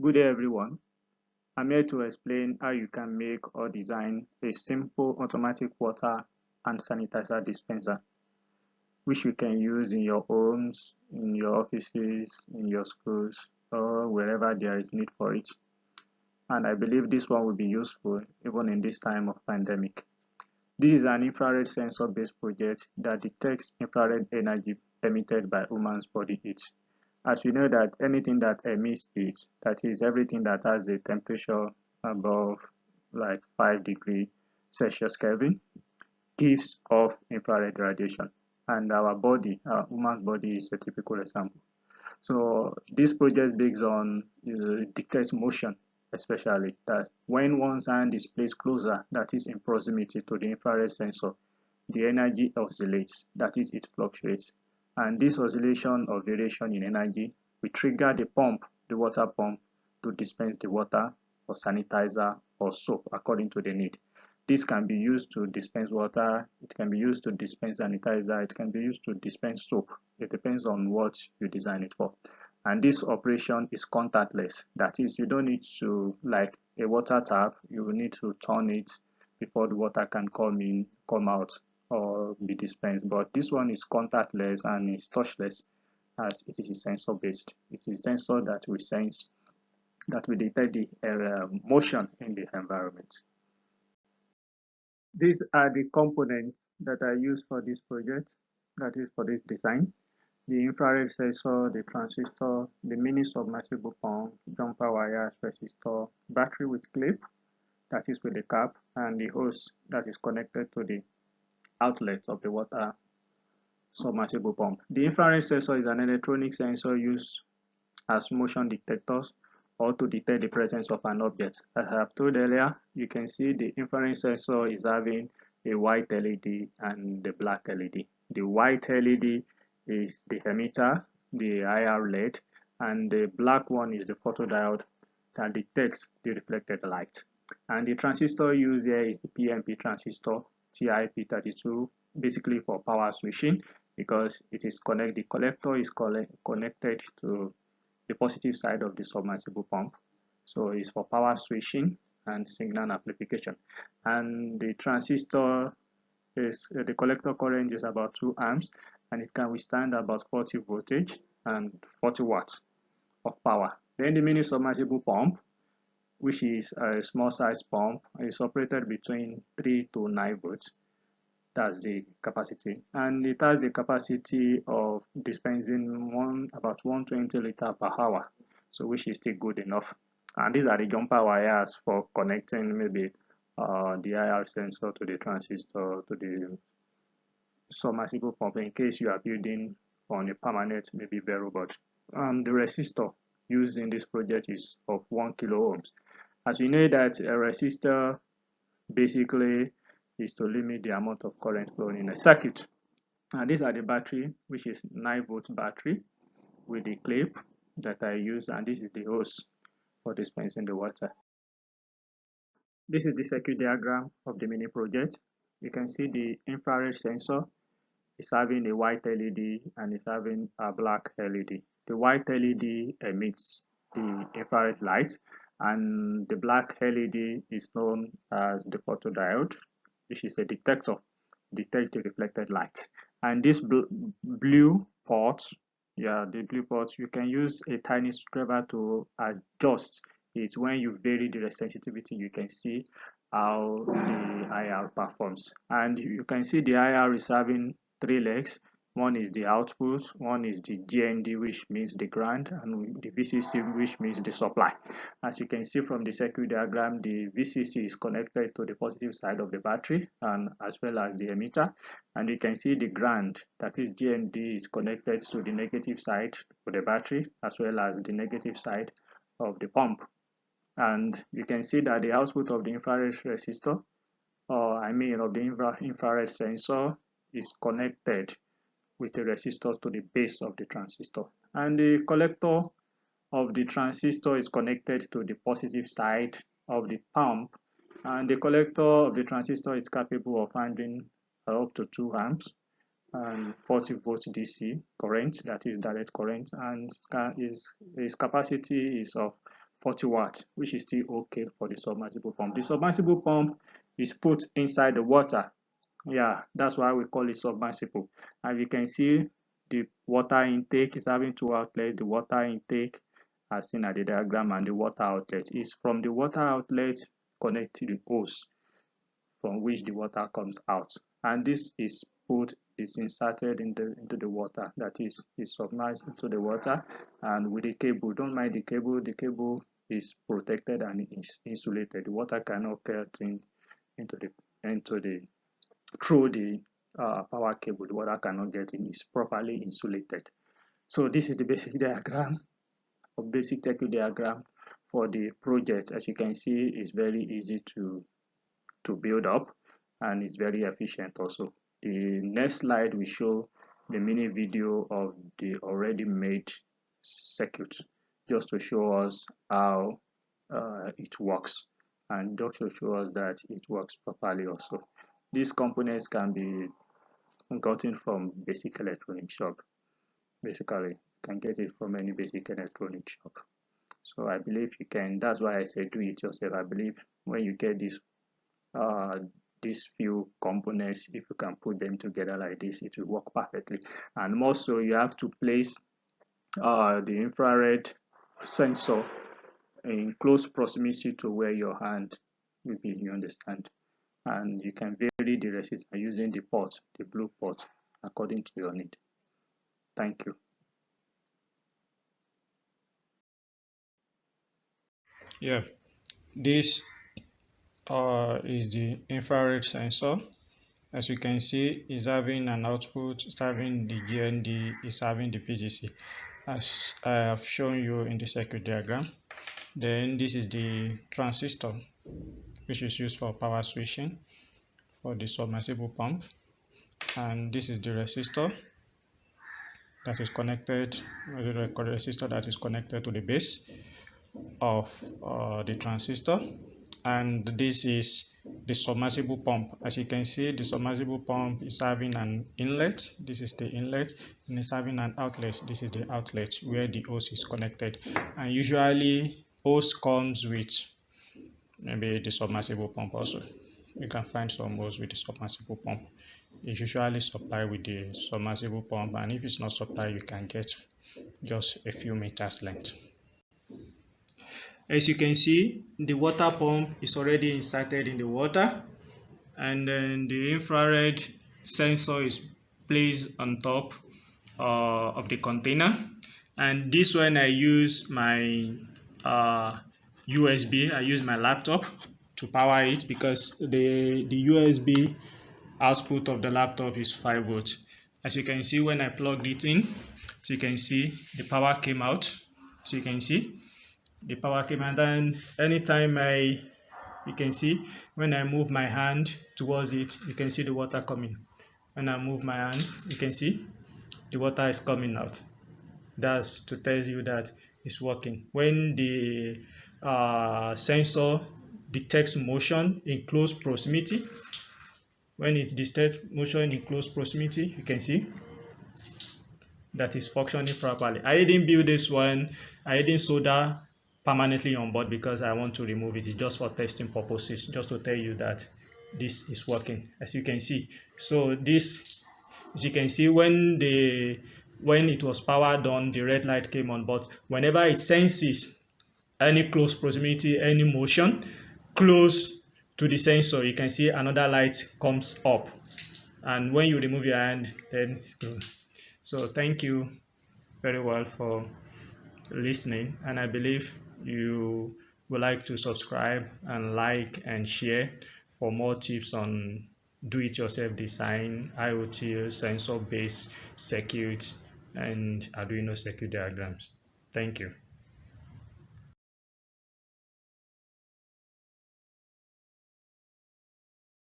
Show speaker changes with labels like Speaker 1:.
Speaker 1: Good day everyone. I'm here to explain how you can make or design a simple automatic water and sanitizer dispenser which you can use in your homes, in your offices, in your schools, or wherever there is need for it. And I believe this one will be useful even in this time of pandemic. This is an infrared sensor based project that detects infrared energy emitted by human's body heat. As we know that anything that emits heat, that is everything that has a temperature above like 5 degrees Celsius, gives off infrared radiation. And our body, our human body is a typical example. So this project based on detects motion, especially that when one's hand is placed closer, that is in proximity to the infrared sensor, the energy oscillates, that is it fluctuates. And this oscillation or variation in energy will trigger the pump, the water pump, to dispense the water or sanitizer or soap according to the need. This can be used to dispense water, it can be used to dispense sanitizer, it can be used to dispense soap. It depends on what you design it for. And this operation is contactless. That is, you don't need to, like a water tap, you will need to turn it before the water can come out or be dispensed. But this one is contactless and is touchless as it is sensor based. It is sensor that will sense, that will detect the motion in the environment. These are the components that I use for this project, that is for this design. The infrared sensor, the transistor, the mini submersible pump, jumper wires, resistor, battery with clip, that is with the cap, and the hose that is connected to the outlet of the water submersible pump. The infrared sensor is an electronic sensor used as motion detectors or to detect the presence of an object. As I have told earlier, you can see the infrared sensor is having a white LED and the black LED. The white LED is the emitter, the IR LED, and the black one is the photodiode that detects the reflected light. And the transistor used here is the PNP transistor, TIP32, basically for power switching, because it is the collector is connected to the positive side of the submersible pump. So it's for power switching and signal amplification. And the transistor is the collector current is about 2 amps and it can withstand about 40 voltage and 40 watts of power. Then the mini submersible pump, which is a small size pump, is operated between 3 to 9 volts. That's the capacity, and it has the capacity of dispensing about 120 liter per hour, so which is still good enough. And these are the jumper wires for connecting maybe the IR sensor to the transistor to the submersible pump in case you are building on a permanent maybe barrel board. The resistor used in this project is of 1 kilo ohms. As we know that a resistor basically is to limit the amount of current flowing in a circuit. And these are the battery, which is 9-volt battery with the clip that I use, and this is the hose for dispensing the water. This is the circuit diagram of the mini project. You can see the infrared sensor is having a white LED and is having a black LED. The white LED emits the infrared light, and the black LED is known as the photodiode, which is a detector, detects the reflected light. And this blue port, the blue port, you can use a tiny scrubber to adjust it. When you vary the sensitivity, you can see how the IR performs. And you can see the IR is having 3 legs. One is the output, one is the GND, which means the ground, and the VCC, which means the supply. As you can see from the circuit diagram, the VCC is connected to the positive side of the battery and as well as the emitter. And you can see the ground, that is GND, is connected to the negative side of the battery as well as the negative side of the pump. And you can see that the output of the infrared resistor, or I mean of the infrared sensor, is connected with the resistors to the base of the transistor. And the collector of the transistor is connected to the positive side of the pump, and the collector of the transistor is capable of handling up to 2 amps and 40 volts DC current, that is direct current, and its capacity is of 40 watts, which is still okay for the submersible pump. The submersible pump is put inside the water. Yeah, that's why we call it submersible. And you can see the water intake is having two outlets. The water intake, as seen at the diagram, and the water outlet is from the water outlet connect to the hose from which the water comes out. And this is inserted into the water, that is submerged into the water, and with the cable. Don't mind the cable is protected and is insulated. The water cannot get into the through the power cable. The water cannot get in. It's properly insulated. So this is the basic diagram or basic technical diagram for the project. As you can see, it's very easy to build up, and it's very efficient also. The next slide will show the mini video of the already made circuit, just to show us how it works, and just to show us that it works properly also. These components can be gotten from basic electronic shop. Basically, you can get it from any basic electronic shop. So I believe you can. That's why I say do it yourself. I believe when you get these few components, if you can put them together like this, it will work perfectly. And more so, you have to place the infrared sensor in close proximity to where your hand will be, you understand. And you can vary the resistance using the port, the blue port, according to your need. Thank you.
Speaker 2: Yeah, this is the infrared sensor. As you can see, it's having an output, it's having the GND, it's having the VGC, as I have shown you in the circuit diagram. Then this is the transistor, which is used for power switching for the submersible pump. And this is the resistor that is connected, the resistor that is connected to the base of the transistor. And this is the submersible pump. As you can see, the submersible pump is having an inlet. This is the inlet, and it's having an outlet. This is the outlet where the hose is connected. And usually hose comes with maybe the submersible pump also. You can find some hose with the submersible pump. It's usually supplied with the submersible pump, and if it's not supplied, you can get just a few meters length. As you can see, the water pump is already inserted in the water, and then the infrared sensor is placed on top of the container. And this one I use my USB. I use my laptop to power it because the USB output of the laptop is 5 volts. As you can see, when I plugged it in, so you can see the power came out. So you can see the power came, and then anytime you can see when I move my hand towards it, you can see the water coming. When I move my hand, you can see the water is coming out. That's to tell you that it's working. When the sensor detects motion in close proximity, when it detects motion in close proximity, you can see that is functioning properly. I didn't build this one. I didn't solder permanently on board because I want to remove it. It's just for testing purposes, just to tell you that this is working, as you can see. So this, as you can see, when it was powered on, the red light came on, but whenever it senses any close proximity, any motion close to the sensor, you can see another light comes up, and when you remove your hand, then it's gone. So thank you very well for listening, and I believe you would like to subscribe and like and share for more tips on do-it-yourself design, IoT, sensor-based circuits, and Arduino circuit diagrams. Thank you.